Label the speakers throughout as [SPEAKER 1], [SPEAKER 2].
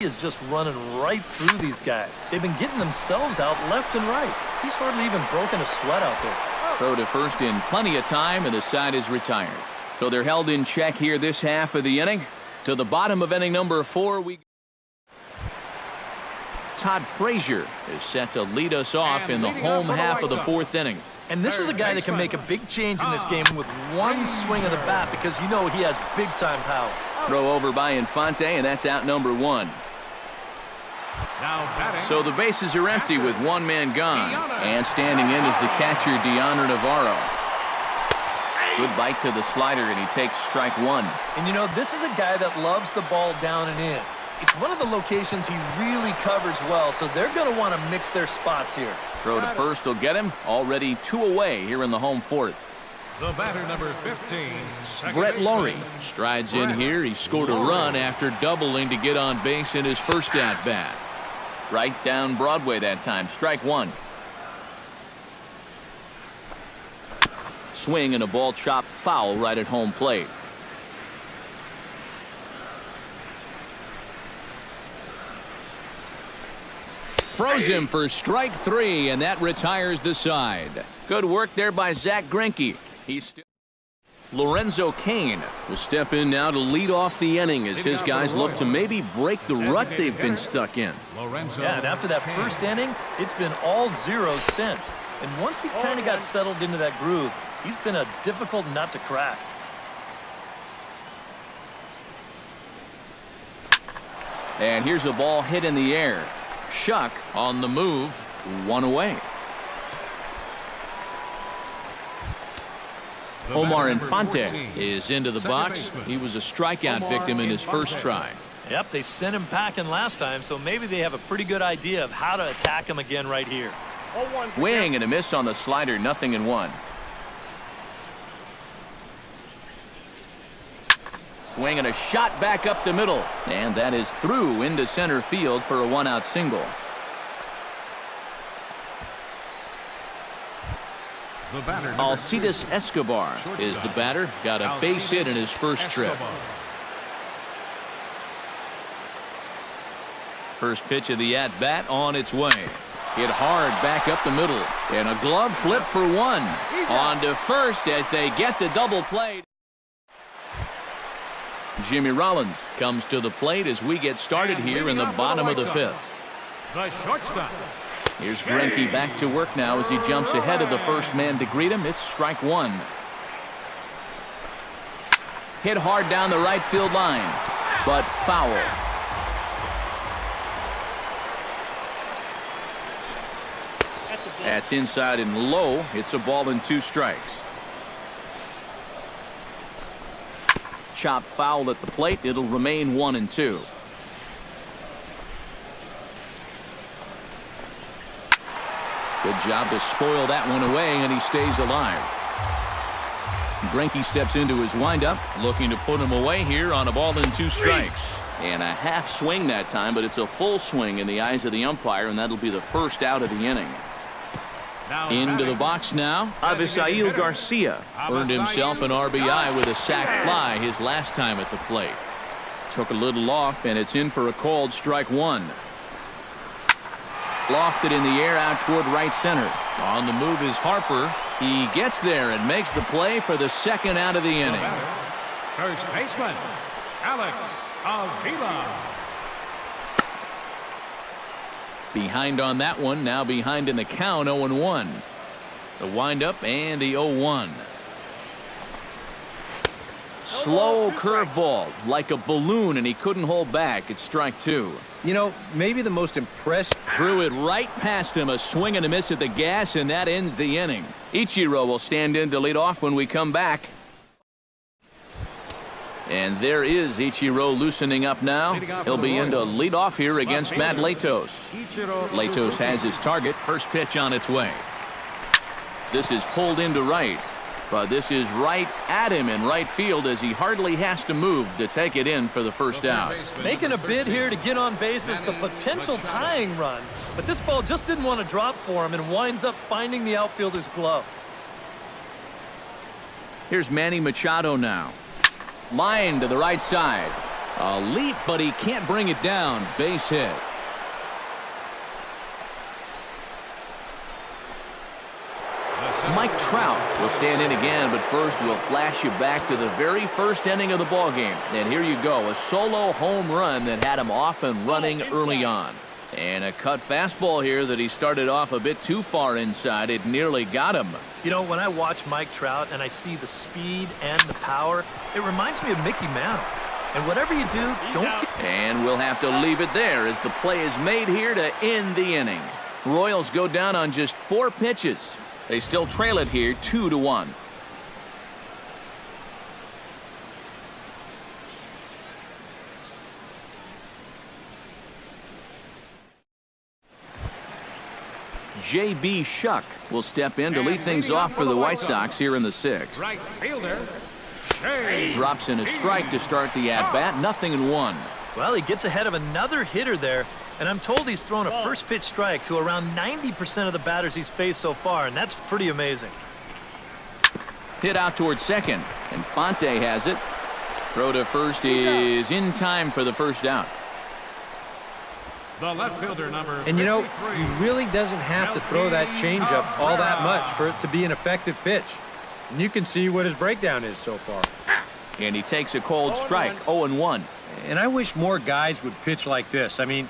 [SPEAKER 1] He is just running right through these guys. They've been getting themselves out left and right. He's hardly even broken a sweat out there.
[SPEAKER 2] Throw to first in plenty of time, and the side is retired. So they're held in check here this half of the inning. To the bottom of inning number 4, Todd Frazier is set to lead us off in the home half of the 4th inning.
[SPEAKER 1] And this is a guy that can make a big change in this game with one swing of the bat, because you know he has big-time power.
[SPEAKER 2] Throw over by Infante, and that's out number 1. So the bases are empty with one man gone. And standing in is the catcher, Deanna Navarro. Good bite to the slider, and he takes strike 1.
[SPEAKER 1] And you know, this is a guy that loves the ball down and in. It's one of the locations he really covers well, so they're going to want to mix their spots here.
[SPEAKER 2] Throw to first will get him. Already 2 away here in the home 4th.
[SPEAKER 3] The batter, number 15,
[SPEAKER 2] Brett Laurie strides in here. He scored a run after doubling to get on base in his first at-bat. Right down Broadway that time. Strike 1. Swing and a ball chopped foul right at home plate. Froze him for strike 3, and that retires the side. Good work there by Zach Greinke. Lorenzo Cain will step in now to lead off the inning as his guys look to maybe break the rut they've been stuck in.
[SPEAKER 1] Yeah, and after that first inning, it's been all zeros since. And once he kind of got settled into that groove, he's been a difficult nut to crack.
[SPEAKER 2] And here's a ball hit in the air. Shuck on the move, 1 away. Omar Infante is into the box. He was a strikeout victim in his first try.
[SPEAKER 1] Yep, they sent him packing last time, so maybe they have a pretty good idea of how to attack him again right here.
[SPEAKER 2] Swing and a miss on the slider, 0-1. Swing and a shot back up the middle. And that is through into center field for a 1-out single. Alcides Escobar is the batter. Got a base hit in his first trip. First pitch of the at-bat on its way. Hit hard back up the middle. And a glove flip for 1. On to first as they get the double play. Jimmy Rollins comes to the plate as we get started here in the bottom of the 5th.
[SPEAKER 3] The shortstop.
[SPEAKER 2] Here's Greinke back to work now as he jumps ahead of the first man to greet him. It's strike 1. Hit hard down the right field line, but foul. That's inside and low. It's a ball and 2 strikes. Chop foul at the plate. It'll remain 1-2. Good job to spoil that one away, and he stays alive. Greinke steps into his windup, looking to put him away here on a ball and 2 strikes. And a half swing that time, but it's a full swing in the eyes of the umpire, and that'll be the first out of the inning. Into the box now, Avisail Garcia earned himself an RBI with a sac fly his last time at the plate. Took a little off, and it's in for a called strike 1. Lofted in the air out toward right center. On the move is Harper. He gets there and makes the play for the second out of the inning.
[SPEAKER 3] First baseman, Alex Avila.
[SPEAKER 2] Behind on that one, now behind in the count, 0-1. The windup and the 0-1. Slow curveball, like a balloon, and he couldn't hold back. It's strike 2.
[SPEAKER 4] You know, maybe the most impressive.
[SPEAKER 2] Threw it right past him, a swing and a miss at the gas, and that ends the inning. Ichiro will stand in to lead off when we come back. And there is Ichiro loosening up now. He'll be in to lead off here against Matt Latos. Latos has his target. First pitch on its way. This is pulled into right. But this is right at him in right field as he hardly has to move to take it in for the first out.
[SPEAKER 1] Making a bid here to get on base is the potential tying run. But this ball just didn't want to drop for him and winds up finding the outfielder's glove.
[SPEAKER 2] Here's Manny Machado now. Line to the right side. A leap, but he can't bring it down. Base hit. Mike Trout will stand in again, but first we'll flash you back to the very first inning of the ballgame. And here you go, a solo home run that had him off and running early on. And a cut fastball here that he started off a bit too far inside. It nearly got him.
[SPEAKER 1] You know, when I watch Mike Trout and I see the speed and the power, it reminds me of Mickey Mantle. And whatever you do, don't...
[SPEAKER 2] And we'll have to leave it there as the play is made here to end the inning. Royals go down on just 4 pitches. They still trail it here 2-1. J.B. Shuck will step in to lead things off for the White Sox here in the 6th.
[SPEAKER 3] Right fielder, Shea.
[SPEAKER 2] Drops in a strike to start the at-bat, 0-1.
[SPEAKER 1] Well, he gets ahead of another hitter there, and I'm told he's thrown a first pitch strike to around 90% of the batters he's faced so far, and that's pretty amazing.
[SPEAKER 2] Hit out towards second, and Fonte has it. Throw to first is in time for the first out.
[SPEAKER 3] The left fielder, number
[SPEAKER 4] And, you know,
[SPEAKER 3] 53.
[SPEAKER 4] he really doesn't have to throw that changeup all that much for it to be an effective pitch. And you can see what his breakdown is so far.
[SPEAKER 2] And he takes a cold strike, 0-1.
[SPEAKER 4] And I wish more guys would pitch like this. I mean,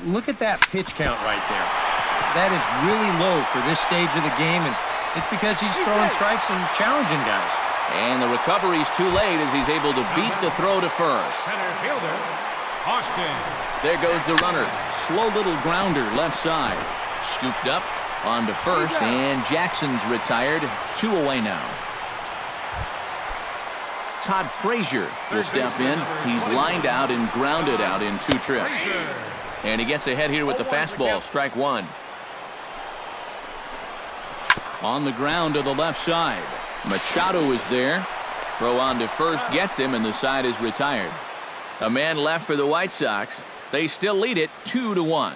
[SPEAKER 4] look at that pitch count right there. That is really low for this stage of the game, and it's because he's throwing strikes and challenging guys.
[SPEAKER 2] And the recovery's too late as he's able to beat the throw to first.
[SPEAKER 3] Center fielder, Austin.
[SPEAKER 2] There goes the runner. Slow little grounder left side. Scooped up on to first, and Jackson's retired. 2 away now. Todd Frazier will step in. He's lined out and grounded out in 2 trips. And he gets ahead here with the fastball. Strike 1. On the ground to the left side. Machado is there. Throw on to first gets him, and the side is retired. A man left for the White Sox. They still lead it 2-1.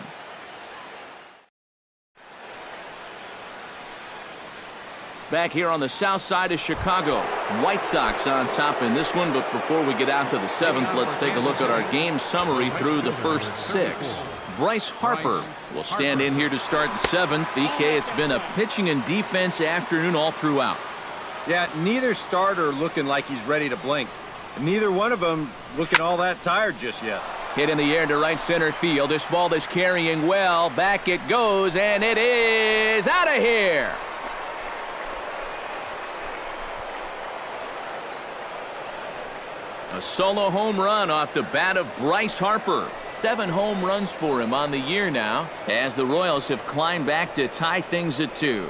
[SPEAKER 2] Back here on the south side of Chicago. White Sox on top in this one, but before we get out to the 7th, let's take a look at our game summary through the first 6. Bryce Harper will stand in here to start the 7th. EK, it's been a pitching and defense afternoon all throughout.
[SPEAKER 4] Yeah, neither starter looking like he's ready to blink. And neither one of them looking all that tired just yet.
[SPEAKER 2] Hit in the air to right center field. This ball is carrying well. Back it goes, and it is out of here. A solo home run off the bat of Bryce Harper. 7 home runs for him on the year now, as the Royals have climbed back to tie things at 2.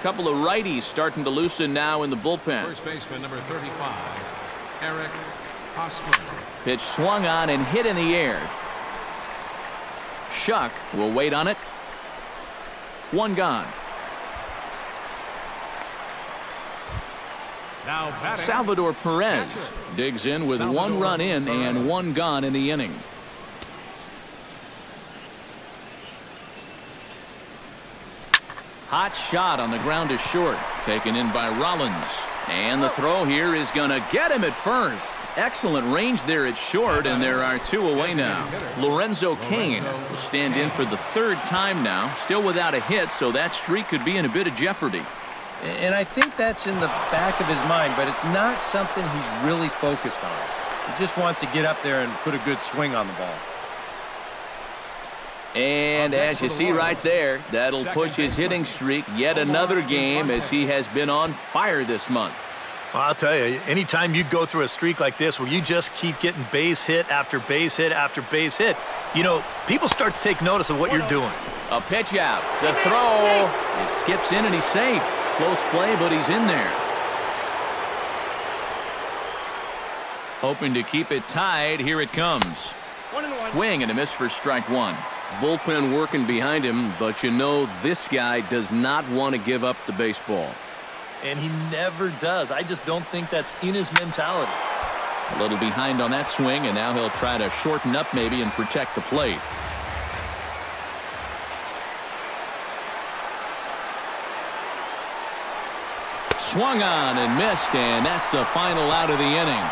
[SPEAKER 2] Couple of righties starting to loosen now in the bullpen.
[SPEAKER 3] First baseman, number 35, Eric Hosmer.
[SPEAKER 2] Pitch swung on and hit in the air. Shuck will wait on it. 1 gone.
[SPEAKER 3] Now batting,
[SPEAKER 2] Salvador Perez digs in with 1 run in and 1 gone in the inning. Hot shot on the ground to short, taken in by Rollins. And the throw here is going to get him at first. Excellent range there at short, and there are 2 away now. Lorenzo Cain will stand in for the 3rd time now, still without a hit, so that streak could be in a bit of jeopardy.
[SPEAKER 4] And I think that's in the back of his mind, but it's not something he's really focused on. He just wants to get up there and put a good swing on the ball.
[SPEAKER 2] And as you see right there, that'll push his hitting streak yet another game, as he has been on fire this month.
[SPEAKER 1] Well, I'll tell you, anytime you go through a streak like this where you just keep getting base hit after base hit after base hit, you know, people start to take notice of what you're doing.
[SPEAKER 2] A pitch out. The throw. It skips in and he's safe. Close play, but he's in there. Hoping to keep it tied. Here it comes. Swing and a miss for strike 1. Bullpen working behind him, but you know this guy does not want to give up the baseball.
[SPEAKER 1] And he never does. I just don't think that's in his mentality.
[SPEAKER 2] A little behind on that swing, and now he'll try to shorten up maybe and protect the plate. Swung on and missed, and that's the final out of the inning.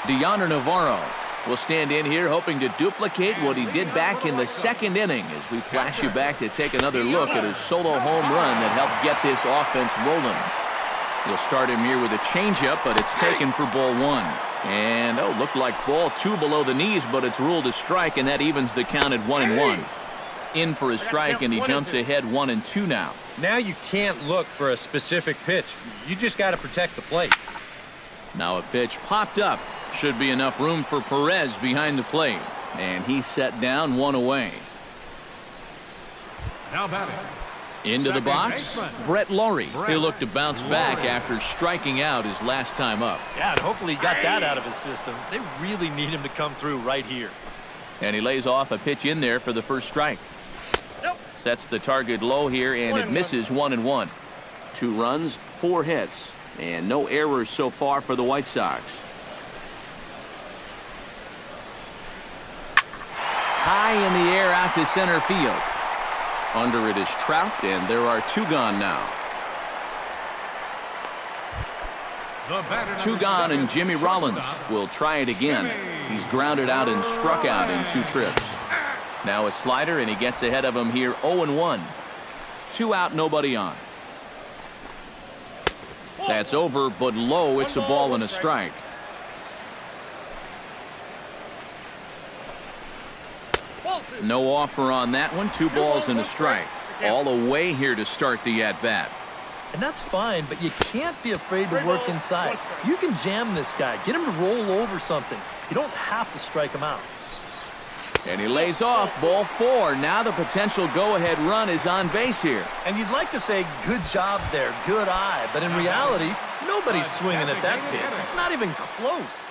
[SPEAKER 2] Deoner Navarro will stand in here hoping to duplicate what he did back in the second inning as we flash you back to take another look at his solo home run that helped get this offense rolling. He'll start him here with a changeup, but it's taken for ball one. And, looked like ball two below the knees, but it's ruled a strike, and that evens the count at 1-1. In for a strike, and he jumps ahead 1-2 now.
[SPEAKER 4] Now you can't look for a specific pitch. You just got to protect the plate.
[SPEAKER 2] Now a pitch popped up. Should be enough room for Perez behind the plate. And he's set down, one away.
[SPEAKER 3] Now batting.
[SPEAKER 2] Into the box, Brett Laurie. He'll look to bounce back after striking out his last time up.
[SPEAKER 1] Yeah, and hopefully he got that out of his system. They really need him to come through right here.
[SPEAKER 2] And he lays off a pitch in there for the first strike. Sets the target low here, and it misses 1-1. 2 runs, 4 hits, and no errors so far for the White Sox. High in the air out to center field. Under it is Trout, and there are 2 gone now. 2 gone, and Jimmy Rollins will try it again. He's grounded out and struck out in 2 trips. Now a slider, and he gets ahead of him here 0-1. 2 out, nobody on. That's over, but low. It's a ball and a strike. No offer on that one. 2 balls and a strike. All away here to start the at-bat.
[SPEAKER 1] And that's fine, but you can't be afraid to work inside. You can jam this guy. Get him to roll over something. You don't have to strike him out.
[SPEAKER 2] And he lays off, ball 4. Now the potential go-ahead run is on base here.
[SPEAKER 1] And you'd like to say, good job there, good eye. But in reality, nobody's swinging at that pitch. It's not even close.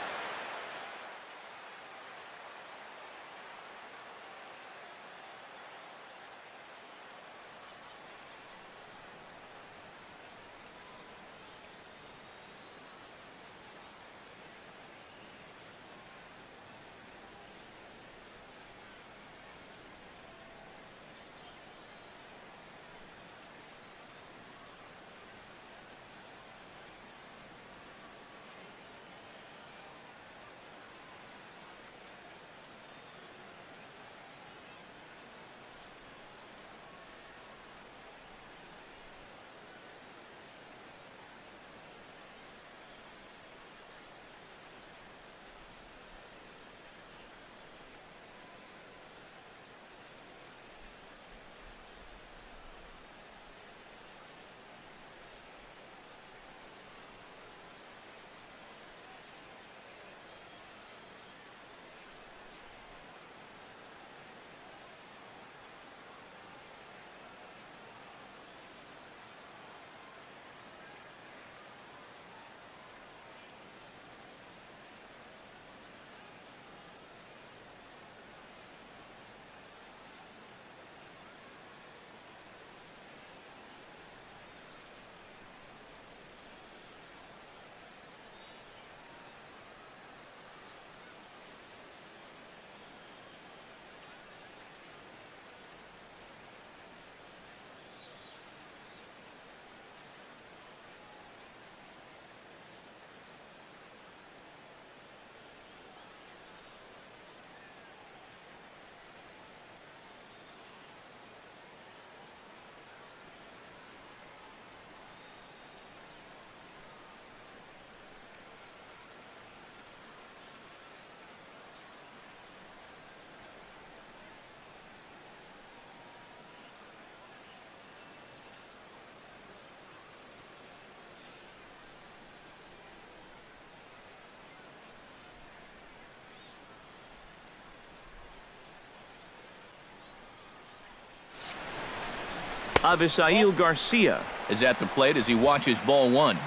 [SPEAKER 2] Avisail Garcia is at the plate as he watches ball 1.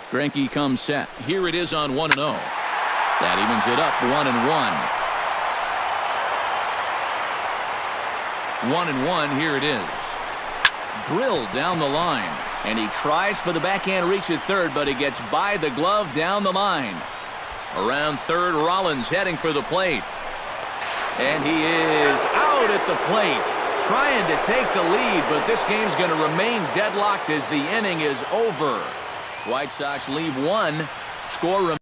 [SPEAKER 2] Greinke comes set. Here it is on 1-0. That evens it up 1-1. 1-1. Here it is. Drilled down the line. And he tries for the backhand reach at third, but he gets by the glove down the line. Around third, Rollins heading for the plate. And he is out at the plate. trying to take the lead, but this game's going to remain deadlocked as the inning is over. White Sox leave one. Score